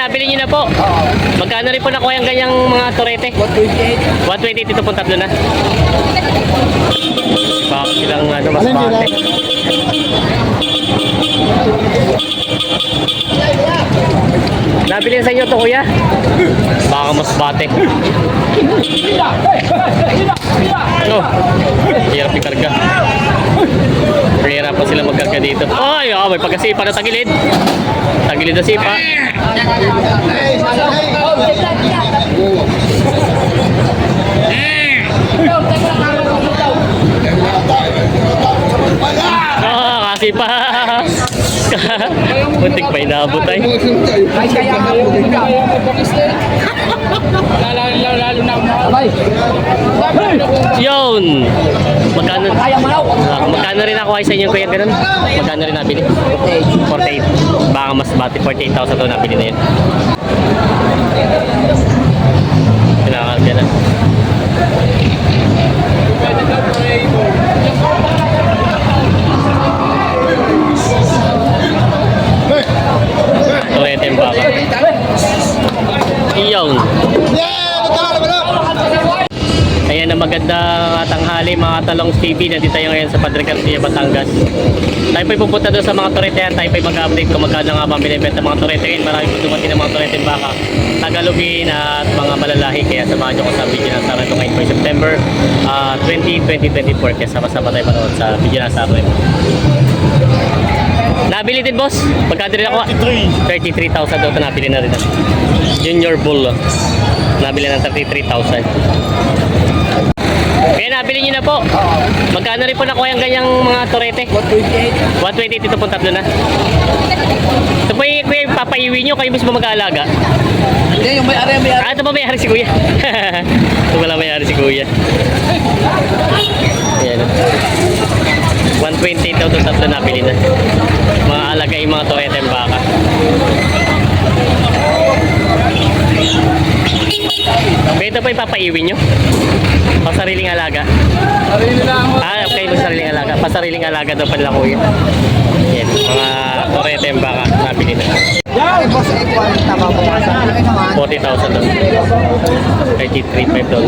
nabili nyo na po. Magkano rin po nakuha yung ganyang mga turete? 128. 128 ito po, tatlo na. Bakit silang mas bate? Nabili sa inyo to, kuya? Baka mas bate. Oh, hirap ikarga. Hirap pa sila magkarga dito. Ay, may pagkasipa na tagilid. Tagilid na sipa. Kasi pa. Muntik pa inabot ay. Yun. Magkano rin ako ay sa inyo, kuya, ganun? Magkano rin nabili? 48. Baka mas bati, 48,000 to nabili na yun. Kinakarga na. Turete yung baka. Iyon. Ayan na, magandang tanghali mga Talongs TV. Nandito tayo ngayon sa Padre Garcia, Batangas. Tayo po'y pupunta doon sa mga turete yan. Tayo po'y mag-update kung magkano nga bang binibenta mga turete ngayon. Marami po dumating ng mga turete baka, Tagalogin at mga malalahi. Kaya samahan nyo ko sa video na sa ngayon po September 2024. Kaya sama-sama tayo panood sa video na sa akin. Nabili din, boss. Magkano rin ako? 33,000 daw ito. Nabili na rin. Junior Bull. Nabili ng 33,000. Kaya nabili nyo na po. Magkano rin po nakuha yung ganyang mga turete? 128. 128 ito po, tatlo na. Ito po yung papaiwi nyo. Kayo mismo mag-aalaga. Hindi, yung may-ari. Ito ba may-ari si kuya? Ito wala may-ari si kuya. Ayan. 128 daw ito, tatlo nabili na. Mga alagay, mga turete yung baka. Ito po yung papaiwi nyo? Pasariling alaga? Sarili lang ako. Okay, pasariling alaga. Pasariling alaga daw pala kuya. Yan, mga turete yung baka nabili na. Ay, boss, 40 tama po. 40,000 daw. 33,500 daw.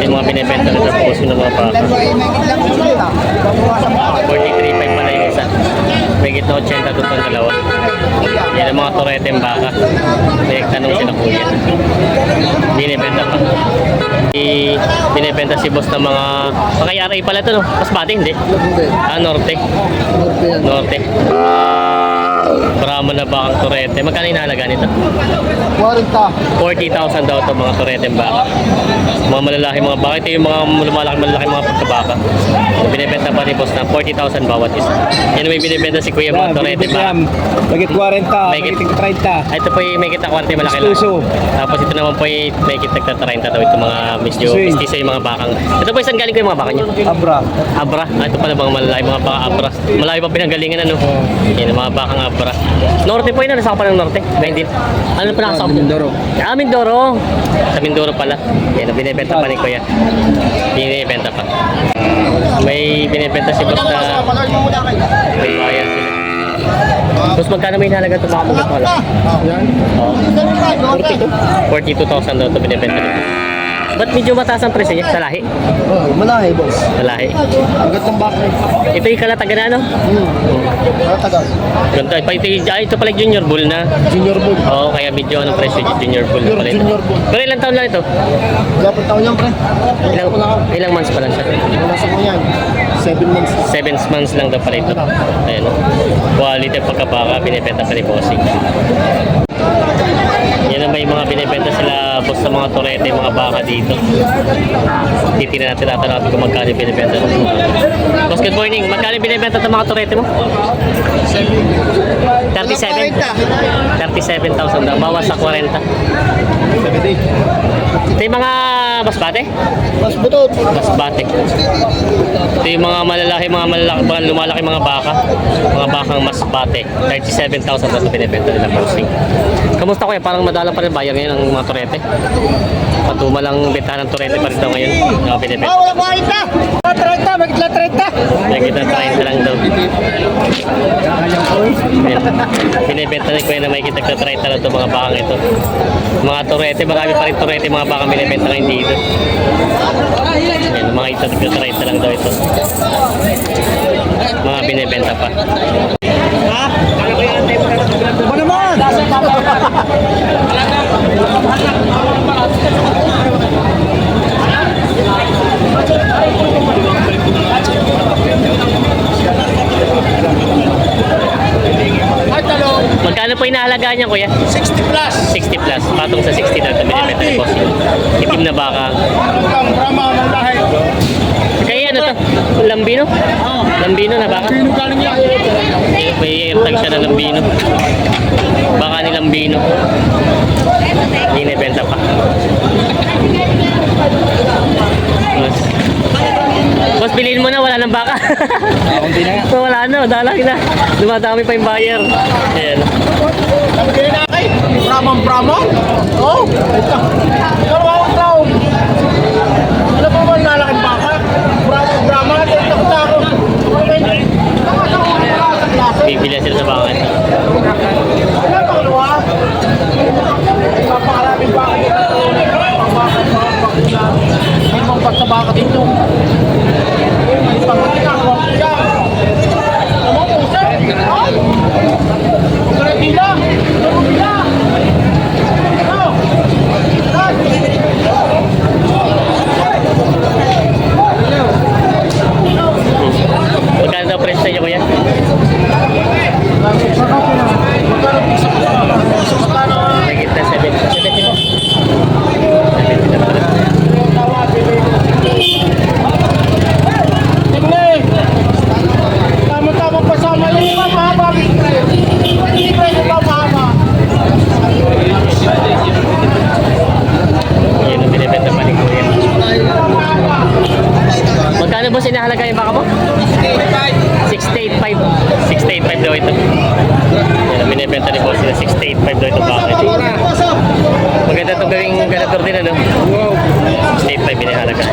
Yung mga binibenta na sa puso ng mga baka. 43,500 pala yung isa. May gitna 80 doon sa dalawa. Yan ang mga turete yung baka. May tanong sila kuya. Binibenta pa. Binibenta si boss ng mga RA pala ito, no? Mas bati, hindi? Norte. Norte. Brahma na bakang turete. Magkano inahalaga nito? 40,000 daw ito mga turete yung baka. Mga malalaki mga baka. Ito yung mga malalaki mga pagkabaka. Binibenta pa ni boss na 40,000 bawat isa. Yan may binibenta si kuya mga turete baka. Magit 40, magit 30. Ito po yung may kita 40 malaki lang. Tapos ito naman po yung may kita 30 daw. Ito mga mistiso yung mga bakang. Ito po saan galing ko yung mga baka nyo? Abra. Ito pala mga malalaki mga baka Abra. Malaki pa pinanggalingan ano. Yan mga bakang Abra. Norte po yun, nasa pa ng Norte. Bendil. Ano pa nakasama? Mindoro. Mindoro. Sa Mindoro pala. Yan, binibenta pa ni kuya. Binibenta pa. May binibenta si boss na may bayan sila. Boss, magkano may nalaga ito? Baka mga pala. Yan. 42,000 daw ito binibenta nito. Ba't medyo mataas ang presyo niya? Sa lahi? Malahi, boss. Sa lahi. Agad ng baka. Ito yung kalatagan na ano? Matagal. Ganda. Ito pala junior bull na. Junior bull. Oo, kaya medyo anong presyo junior bull na pala ito. Junior bull. Pero ilang taon lang ito? Dapat taon yan, pre. Ilang months pa lang siya? Wala sa mga yan. 7 months. 7 months lang daw pala ito. Ayan. Quality pagkabaka, binibenta pa ni Bossing. Yan ang may mga binibenta sila boss sa mga turete, mga baka dito. Titignan natin kung magkano binibenta. Boss, good morning. Magkano binibenta ng mga turete mo? 37. 37,000 daw. Bawas sa 40. Ito yung mga basbate? Mas butot. Basbate. Ito yung mga malalaki, mga lumalaki mga baka. Mga bakang masbate. 37,000 daw binibenta nila posting. Kamusta kuya? Parang madalang pa rin bayar ngayon ng mga turete. Patuma lang bentahan ng turete pa rin daw ngayon. Binibenta. Wala 40! 30, magkita 30. Nakita 30 lang daw. Ayan. Binibenta ni Kuya na may kita 30 lang ito mga bakang ito. Mga turete, marami pa rin turete mga bakang binibenta ngayon dito. Ayan, mga kita 30 lang daw ito. Mga binibenta pa. Ano naman? Ay, talong. Magkano po inahalagaan niya Kuya? 60 plus. 60 plus. Patong sa 60 na ito binibenta ni Boss. Itim na baka. Ang Brahma ng lahi. Kaya ano to? Lambino? Lambino na baka? Sino galing niya? May airtag siya na lambino. Baka ni lambino. Binibenta pa. Boss, bilhin mo na, wala nang baka. So, wala na, dalang na. Dumadami pa yung buyer. Ayan. Nabigay na kay Brahman? Oh, ito. Dalawang taon. Ano pa ba lalaking baka? Brahman, ito ko ako. Bibili sila sa baka. Ano pa kalawa? Napakaraming baka dito. May mga baka dito. May pangati na, huwag siya. Ano mo, sir? Ay! Bila! Bila! Ano? Magkano daw presyo niya kuya? Nagit na 70. 70 po. 70 na pala. Tama-tama pasama yung iba mahaba. Hindi pa yung iba mahaba. Yun ang binibenta pa ni kuya. Magkano boss inahalaga yung baka mo? 685. 685 daw ito. Yan ang binibenta ni boss na 685 daw ito baka ito. Maganda itong gawing ganador din ano? 685 binihalaga.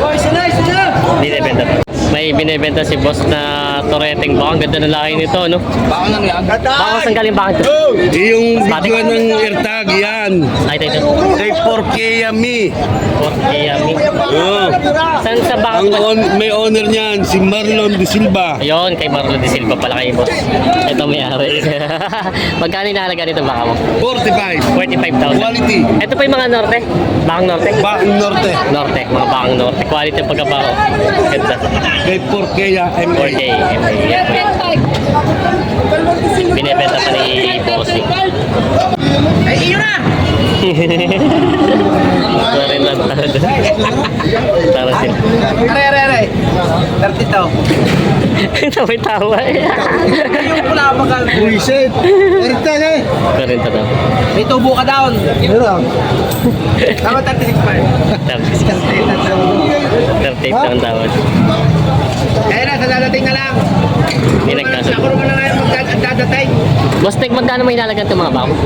Binibenta pa. May binibenta si boss na toreteng baka. Ang ganda ng lahi nito no? Baka lang yan. Baka saan galing baka ito? Yung video ng AirTag yan. Ay ito. Kay 4K Yami. Fort Miami. Oh. Saan sa baka? May owner niyan, si Marlon De Silva. Ayun, kay Marlon De Silva pala kayo boss. Ito may-ari. Magkano inahalaga nito baka mo? 45. 45,000. Quality. Ito pa yung mga norte. Bakang norte. Bakang Norte. Norte, mga bakang norte. Quality ang pagkabaho. Ganda. Kay 4K MA. 4K. Binibenta pa ni Bossy. Ay, iyo na! Wala rin lang tara doon. Tara sila. Are. 30 to. May tawa eh. Yung pula magal. Buisit. 30 eh. 40 daw. May tubo ka down. Meron. Tama 36 pa. 38 daw ang tawad. Kaya na, sa dadating na lang. Hindi nagkasa. Ako naman na ngayon magdadating. Boss, Nick, magkano may inalagan itong mga bako?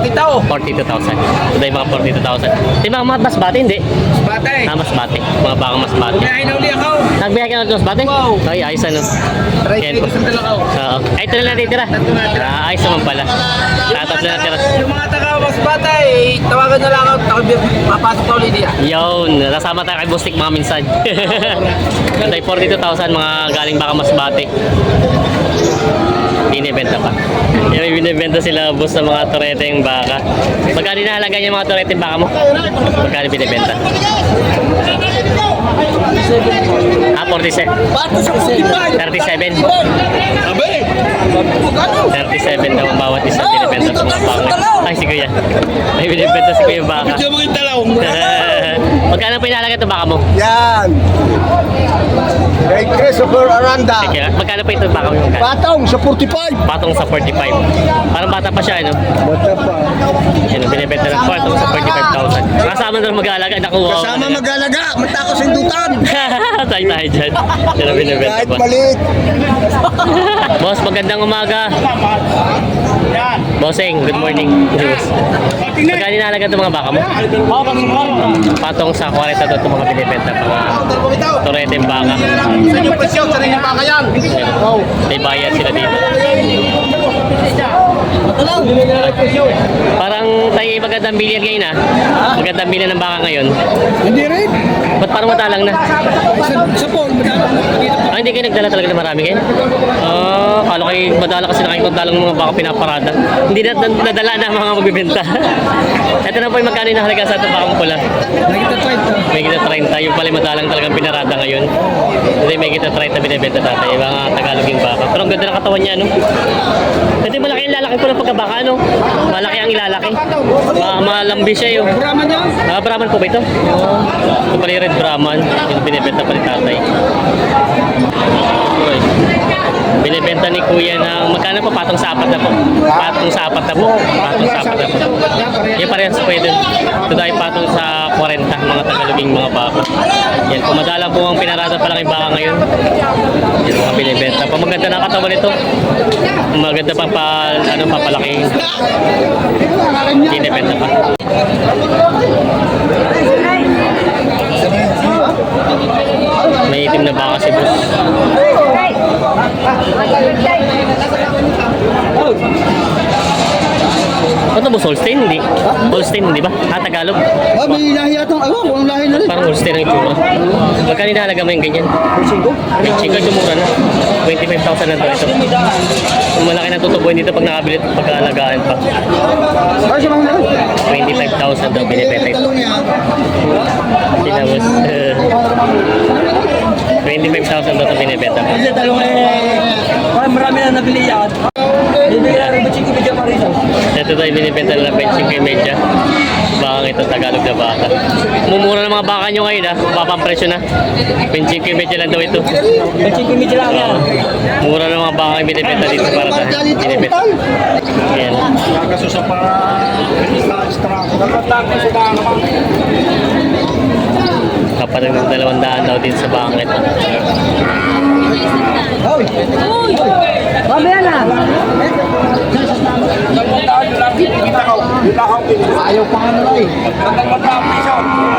40 to. 42,000. Ito yung mga 42,000. Di ba mga masbate? Hindi. Batay. Masbate. Mga baka masbate. Kaya inauli ako. Nagbiyak ka na ito masbate? Wow. Ay, ayos ano. Try Yan ko po. sa dalawa ako. Oo. Ay, ito na lang titira. Tatlo na tira. Ayos naman pala. Tatapos na natira. Yung mga taga mas batay, tawagan na lang ako. Mapasok na ulit diya. Yun, nasama tayo kay Boss Nick mga minsan. Ganda yung 42,000 mga galing baka masbate. Binibenta pa. Yan, may binibenta sila boss sa mga toreteng baka. Magkano inahalaga niya mga toreteng baka mo? Magkano binibenta? 47. 37. 37 daw ang bawat isa binibenta sa mga baka. Ay, si Kuya. May binibenta si Kuya baka. Diyan mga talaw. Magkano pa inahalaga ito baka mo? Yan. Kay Christopher Aranda. Kaya, magkano pa ito baka mo? Magkano? Batong sa 45. Patong sa 45. Parang bata pa siya, ano? Bata pa. Yan, binibenta ng patong sa 45,000. Kasama na mag-aalaga. Nakuha ko. Kasama mag-alaga, matakos indutan. Tayo tayo dyan. Yan ang binibenta Kahit pa. maliit. Boss, magandang umaga. Bossing, good morning. Magkano inalaga itong mga baka mo? Patong sa 40 to itong mga binibenta mga turete yung baka. Sa inyo presyo, sa rin yung baka yan. May bayad sila dito. Parang tayo magandang bilihan ngayon Magandang bilihan ng baka ngayon. Hindi rin. Ba't parang matalang na? Sa pool, Hindi kayo nagdala talaga ng marami kayo? Kala kayo madala kasi nakikita lang mga baka pinaparada. Hindi na nadala na mga magbibenta. Ito na po yung magkano yung nahalaga sa itong bakang pula. May kita 30. Yung pala yung madalang talagang pinarada ngayon. Hindi may kita 30 binibenta tatay. Yung mga Tagalog yung baka. Pero ang ganda ng katawan niya, Ito yung malaki yung lalaki po ng pagkabaka, Malaki ang ilalaki. Malambi siya yun. Brahman yan. Brahman po ba ito? Ito pala yung red Brahman. Yung binibenta pa ni tatay. Okay. Binibenta ni kuya ng magkano po? Patong sa apat na po. Patong sa apat na po. Patong sa apat na po. Yan parehas po yun. Ito dahil patong sa 40 mga Tagaloging mga baka. Yan. Kumadalang po ang pinarada pa lang yung baka ngayon. Yan mga binibenta. Pamaganda na katawan nito. Maganda pang papalaking binibenta pa. May itim na baka si boss. Ano boss? Holstein? Hindi. Holstein, hindi ba? Tagalog. May lahi atong, kung lahi na rin. Parang Holstein ang itsura. Magkano inahalaga mo yung ganyan? May chika, tumura na. 25,000 na ito. Malaki na tutubuin dito pag nakabili at pag-aalagaan pa. 25,000 daw binibenta ito. Tinapos. 25,000 daw ito binibenta pa. Marami na nabili yan. Ito tayo binibenta na ng 25 medya. Bakang ito Tagalog na baka. Mumura ng mga baka nyo ngayon Mababang presyo na. 25 medya lang daw ito. 25 medyo lang yan. Mura ng mga baka yung binibenta dito para sa binibenta. Ayan. Kapatid ng 200 daw din sa bakang ito. Mamaya na. Ayaw pa nga nila eh.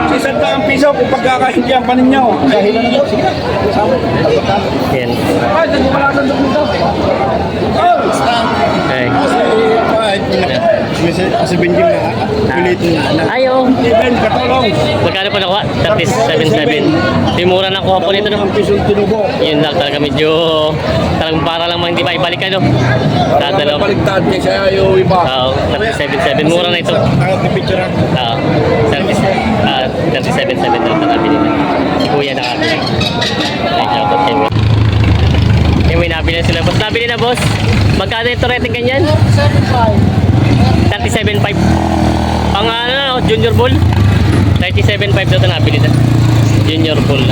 Sisanda ang piso kung pagkakahindihan pa ninyo. Dahilan na daw. Sige na. Ayan. Ay, nagpapalasan doon dito. Okay. Kasi Benjing na ulitin na. Ayaw. Even, katulong. Magkano po nakuha? 37.7. Yung mura nakuha po nito. Ang piso tinubo. Yun lang talaga medyo talagang para lang hindi pa ibalik Dadalaw. Paligtad niya siya yung iba. 37.7. Mura na ito. Nakakapicture ang 37.7 daw ito nabili na. Si kuya nakabili. Ay, shoutout kay Kuya. May nabili na sila. Boss, nabili na boss. Magkano ito rating ganyan? 37.5. Pang junior bull. 37.5 daw ito nabili na. Junior bull.